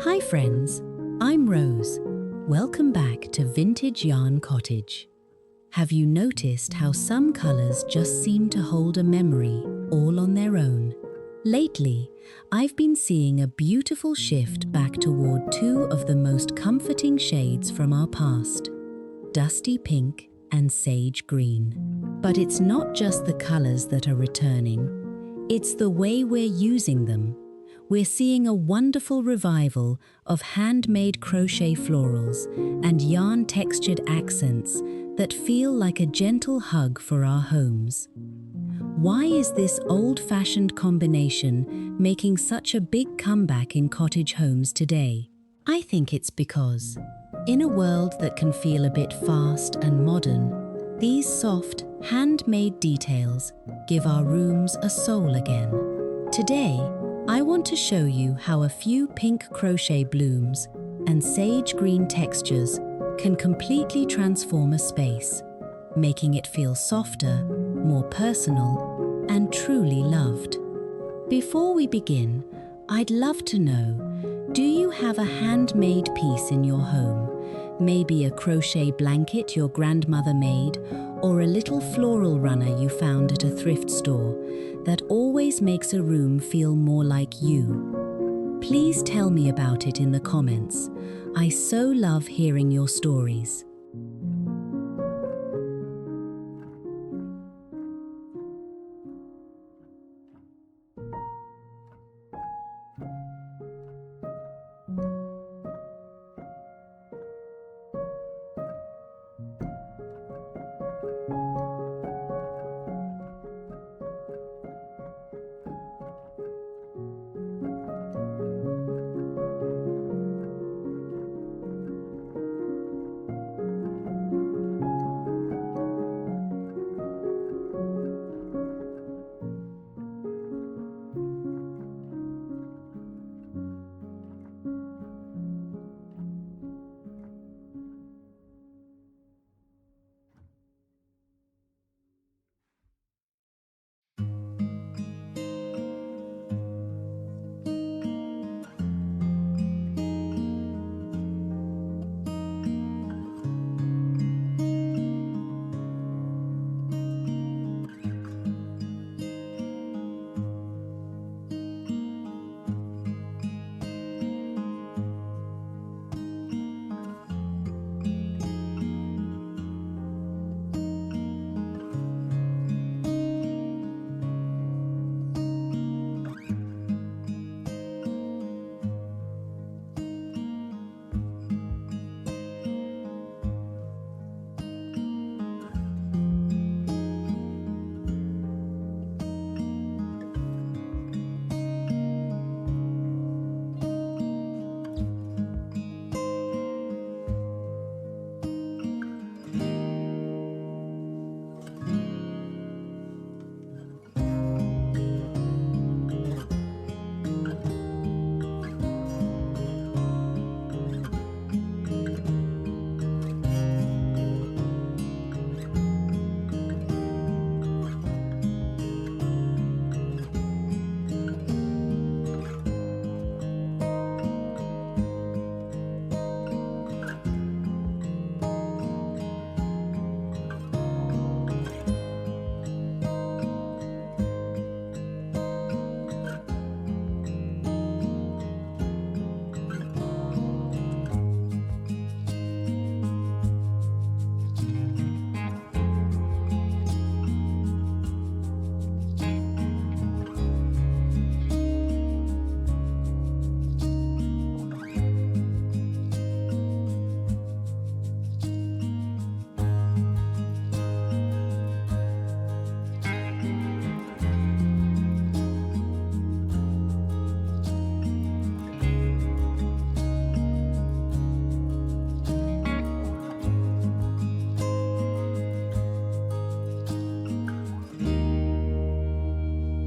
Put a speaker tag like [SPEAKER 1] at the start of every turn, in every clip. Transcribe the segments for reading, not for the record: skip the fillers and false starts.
[SPEAKER 1] Hi friends, I'm Rose. Welcome back to Vintage Yarn Cottage. Have you noticed how some colors just seem to hold a memory all on their own? Lately, I've been seeing a beautiful shift back toward two of the most comforting shades from our past, dusty pink and sage green. But it's not just the colors that are returning, it's the way we're using them. We're seeing a wonderful revival of handmade crochet florals and yarn textured accents that feel like a gentle hug for our homes. Why is this old-fashioned combination making such a big comeback in cottage homes today? I think it's because, in a world that can feel a bit fast and modern, these soft, handmade details give our rooms a soul again. Today, I want to show you how a few pink crochet blooms and sage green textures can completely transform a space, making it feel softer, more personal, and truly loved. Before we begin, I'd love to know, do you have a handmade piece in your home? Maybe a crochet blanket your grandmother made, or a little floral runner you found at a thrift store that always makes a room feel more like you. Please tell me about it in the comments. I so love hearing your stories.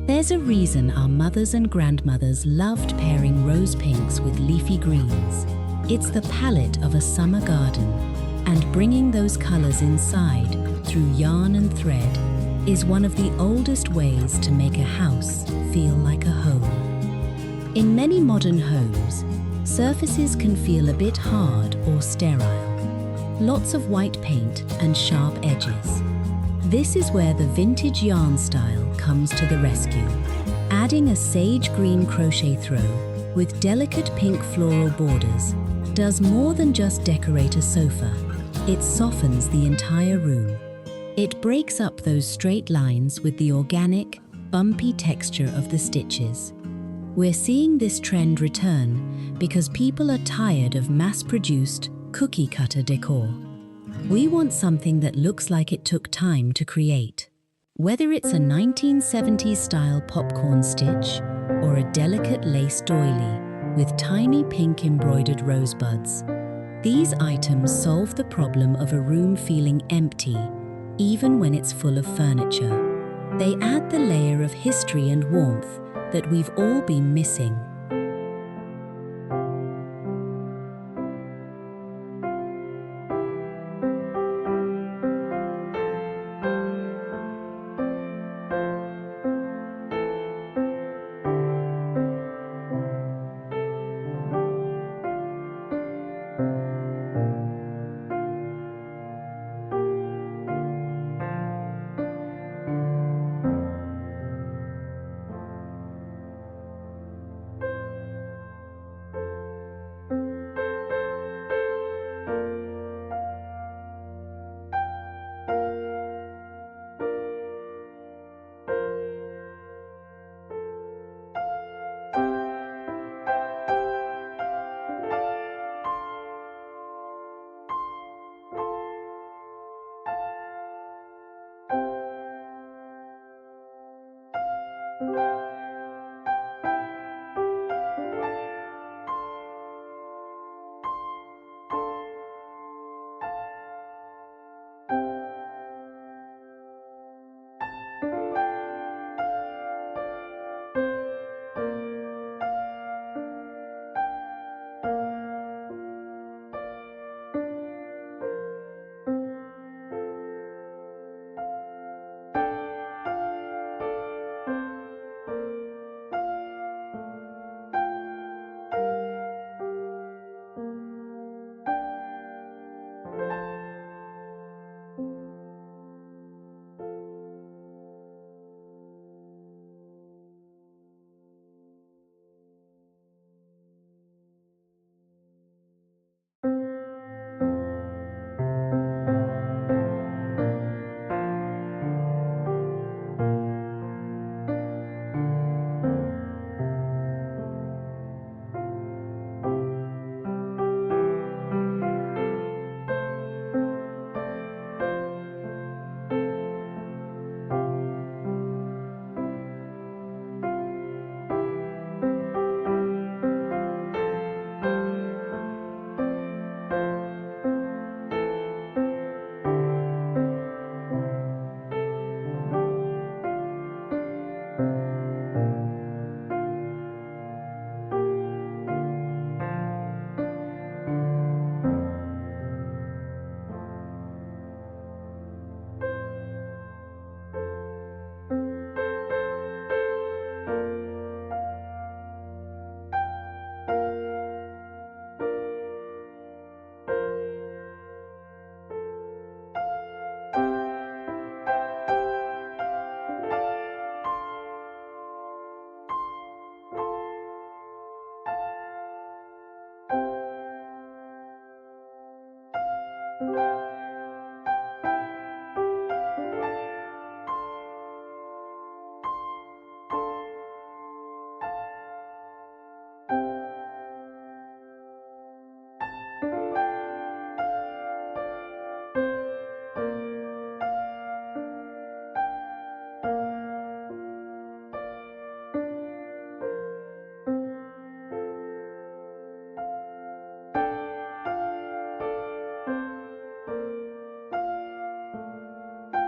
[SPEAKER 1] There's a reason our mothers and grandmothers loved pairing rose pinks with leafy greens. It's the palette of a summer garden, and bringing those colors inside through yarn and thread is one of the oldest ways to make a house feel like a home. In many modern homes, surfaces can feel a bit hard or sterile. Lots of white paint and sharp edges. This is where the vintage yarn style comes to the rescue. Adding a sage green crochet throw with delicate pink floral borders does more than just decorate a sofa. It softens the entire room. It breaks up those straight lines with the organic, bumpy texture of the stitches. We're seeing this trend return because people are tired of mass-produced cookie-cutter decor. We want something that looks like it took time to create. Whether it's a 1970s-style popcorn stitch or a delicate lace doily with tiny pink embroidered rosebuds, these items solve the problem of a room feeling empty, even when it's full of furniture. They add the layer of history and warmth that we've all been missing.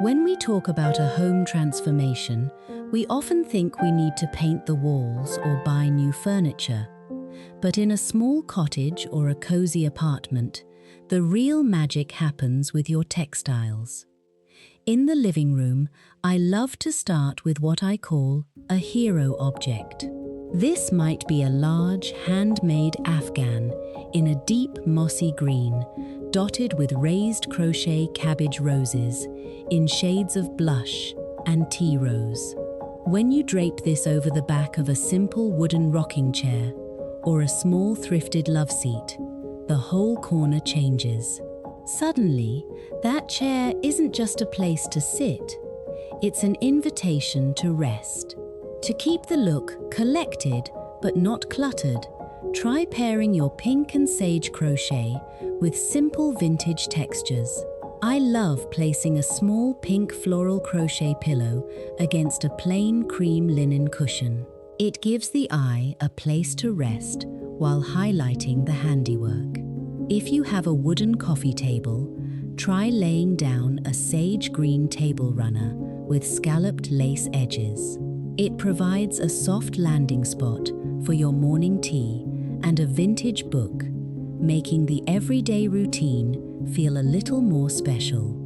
[SPEAKER 1] When we talk about a home transformation, we often think we need to paint the walls or buy new furniture. But in a small cottage or a cozy apartment, the real magic happens with your textiles. In the living room, I love to start with what I call a hero object. This might be a large handmade afghan in a deep mossy green, dotted with raised crochet cabbage roses in shades of blush and tea rose. When you drape this over the back of a simple wooden rocking chair or a small thrifted love seat, the whole corner changes. Suddenly, that chair isn't just a place to sit, it's an invitation to rest. To keep the look collected but not cluttered, try pairing your pink and sage crochet with simple vintage textures. I love placing a small pink floral crochet pillow against a plain cream linen cushion. It gives the eye a place to rest while highlighting the handiwork. If you have a wooden coffee table, try laying down a sage green table runner with scalloped lace edges. It provides a soft landing spot for your morning tea and a vintage book, making the everyday routine feel a little more special.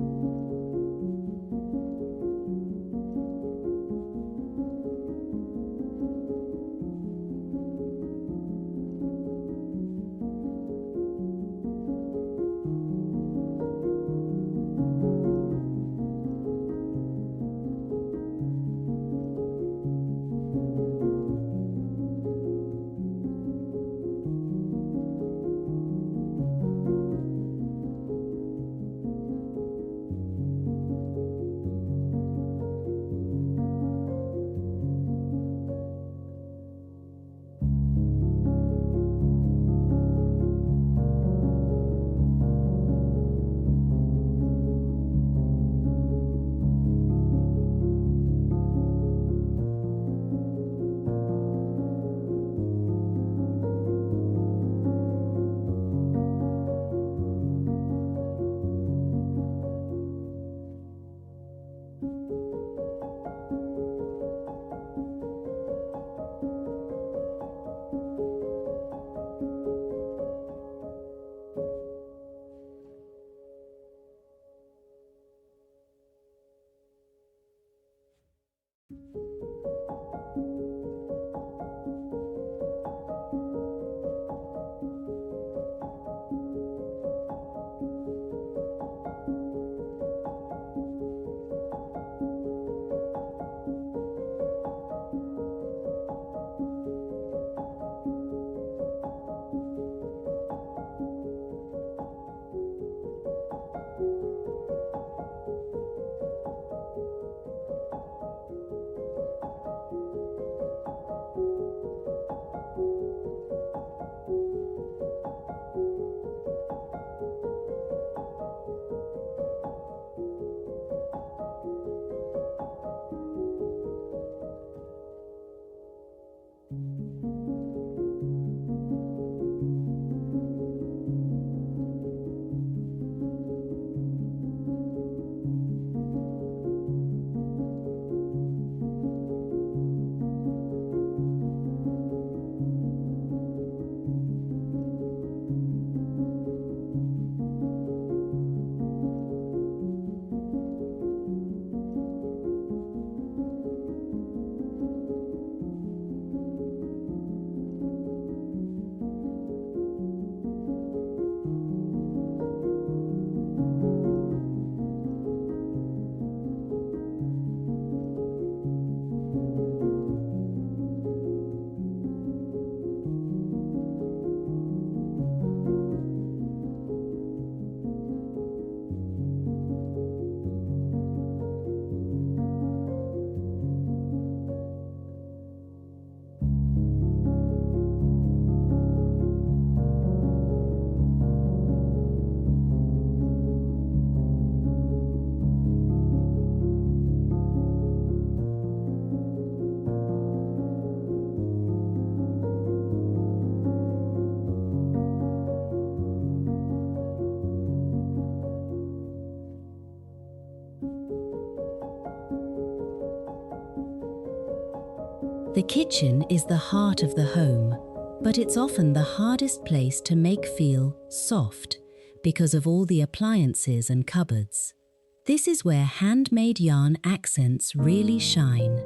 [SPEAKER 1] The kitchen is the heart of the home, but it's often the hardest place to make feel soft because of all the appliances and cupboards. This is where handmade yarn accents really shine.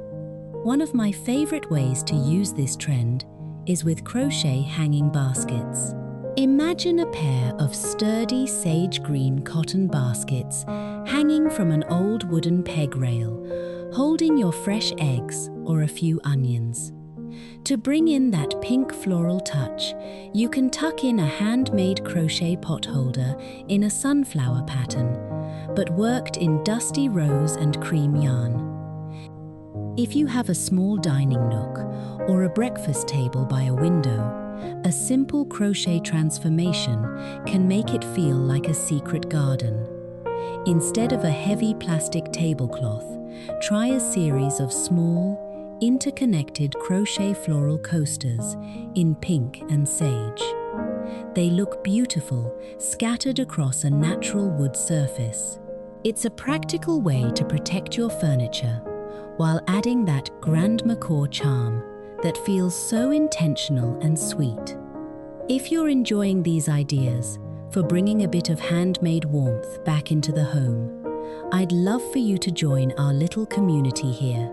[SPEAKER 1] One of my favorite ways to use this trend is with crochet hanging baskets. Imagine a pair of sturdy sage green cotton baskets hanging from an old wooden peg rail, holding your fresh eggs or a few onions. To bring in that pink floral touch, you can tuck in a handmade crochet pot holder in a sunflower pattern, but worked in dusty rose and cream yarn. If you have a small dining nook or a breakfast table by a window, a simple crochet transformation can make it feel like a secret garden. Instead of a heavy plastic tablecloth, try a series of small, interconnected crochet floral coasters in pink and sage. They look beautiful, scattered across a natural wood surface. It's a practical way to protect your furniture while adding that Grandmacore charm that feels so intentional and sweet. If you're enjoying these ideas for bringing a bit of handmade warmth back into the home, I'd love for you to join our little community here.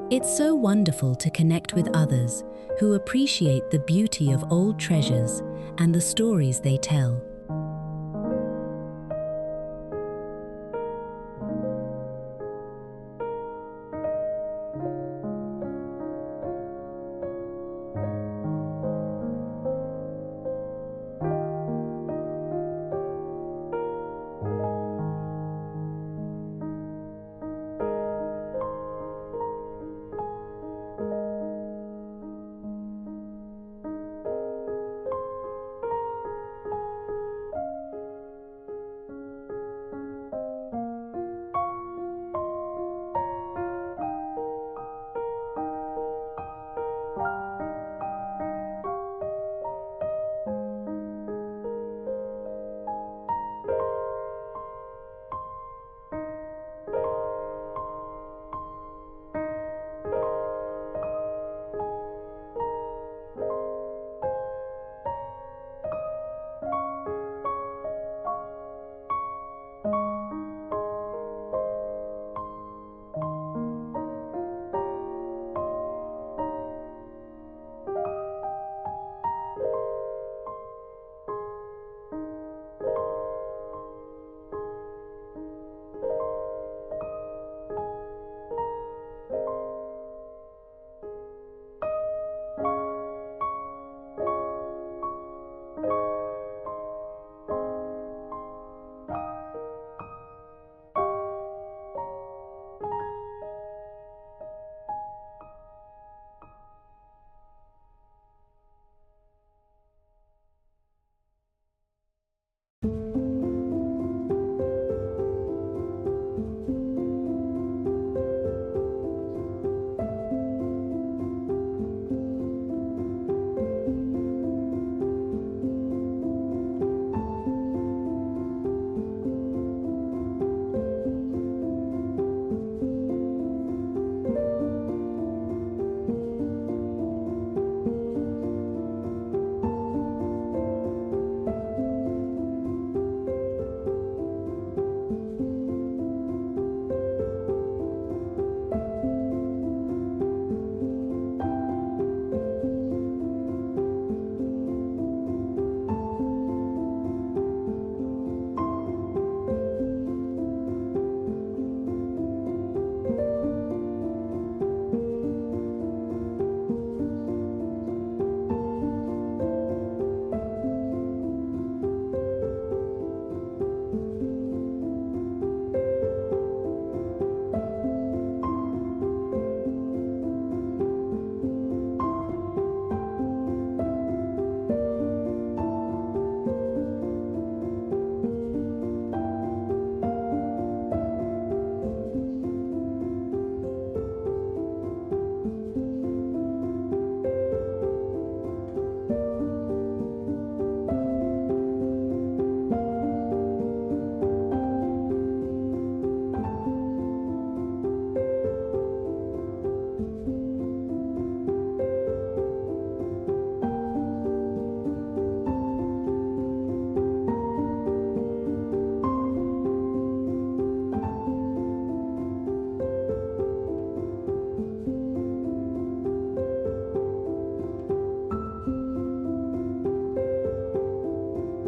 [SPEAKER 1] It's so wonderful to connect with others who appreciate the beauty of old treasures and the stories they tell.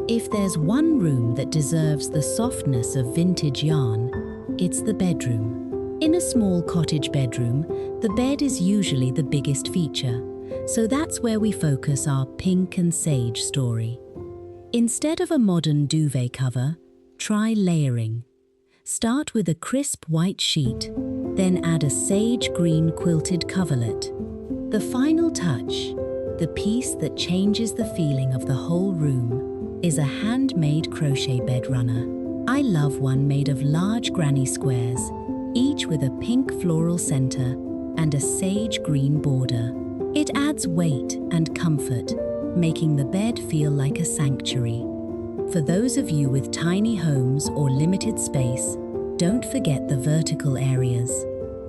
[SPEAKER 1] If there's one room that deserves the softness of vintage yarn, it's the bedroom. In a small cottage bedroom, the bed is usually the biggest feature, so that's where we focus our pink and sage story. Instead of a modern duvet cover, try layering. Start with a crisp white sheet, then add a sage green quilted coverlet. The final touch, the piece that changes the feeling of the whole room, is a handmade crochet bed runner. I love one made of large granny squares, each with a pink floral center and a sage green border. It adds weight and comfort, making the bed feel like a sanctuary. For those of you with tiny homes or limited space, don't forget the vertical areas.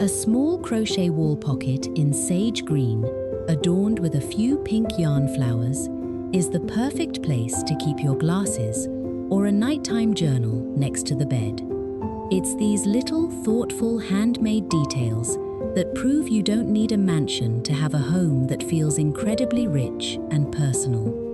[SPEAKER 1] A small crochet wall pocket in sage green, adorned with a few pink yarn flowers, is the perfect place to keep your glasses or a nighttime journal next to the bed. It's these little, thoughtful, handmade details that prove you don't need a mansion to have a home that feels incredibly rich and personal.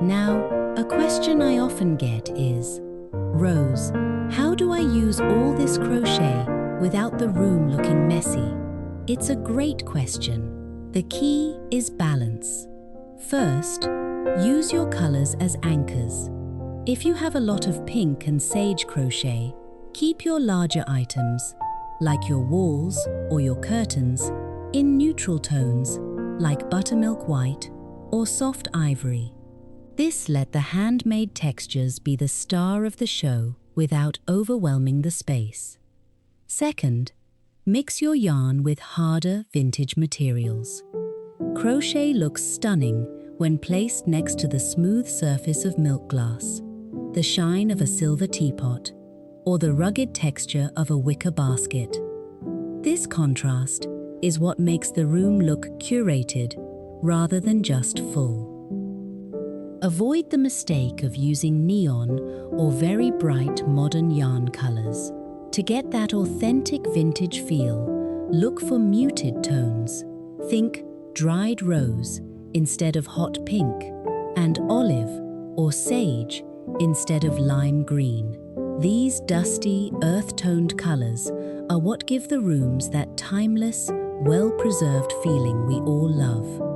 [SPEAKER 1] Now, a question I often get is, Rose, how do I use all this crochet without the room looking messy? It's a great question. The key is balance. First, use your colors as anchors. If you have a lot of pink and sage crochet, keep your larger items, like your walls or your curtains, in neutral tones, like buttermilk white or soft ivory. This let the handmade textures be the star of the show without overwhelming the space. Second, mix your yarn with harder vintage materials. Crochet looks stunning when placed next to the smooth surface of milk glass, the shine of a silver teapot, or the rugged texture of a wicker basket. This contrast is what makes the room look curated rather than just full. Avoid the mistake of using neon or very bright modern yarn colors. To get that authentic vintage feel, look for muted tones. Think dried rose instead of hot pink, and olive or sage instead of lime green. These dusty, earth-toned colors are what give the rooms that timeless, well-preserved feeling we all love.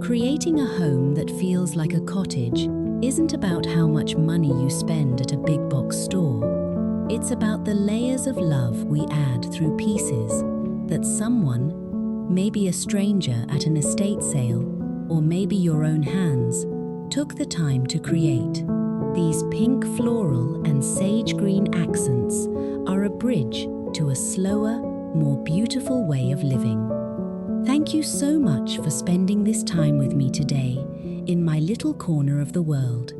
[SPEAKER 1] Creating a home that feels like a cottage isn't about how much money you spend at a big box store. It's about the layers of love we add through pieces that someone, maybe a stranger at an estate sale, or maybe your own hands, took the time to create. These pink floral and sage green accents are a bridge to a slower, more beautiful way of living. Thank you so much for spending this time with me today in my little corner of the world.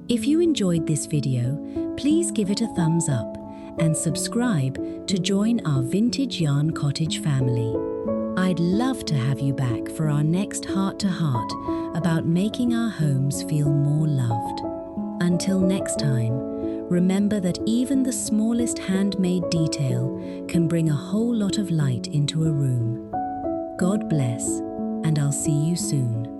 [SPEAKER 1] If you enjoyed this video, please give it a thumbs up and subscribe to join our Vintage Yarn Cottage family. I'd love to have you back for our next heart-to-heart about making our homes feel more loved. Until next time, remember that even the smallest handmade detail can bring a whole lot of light into a room. God bless, and I'll see you soon.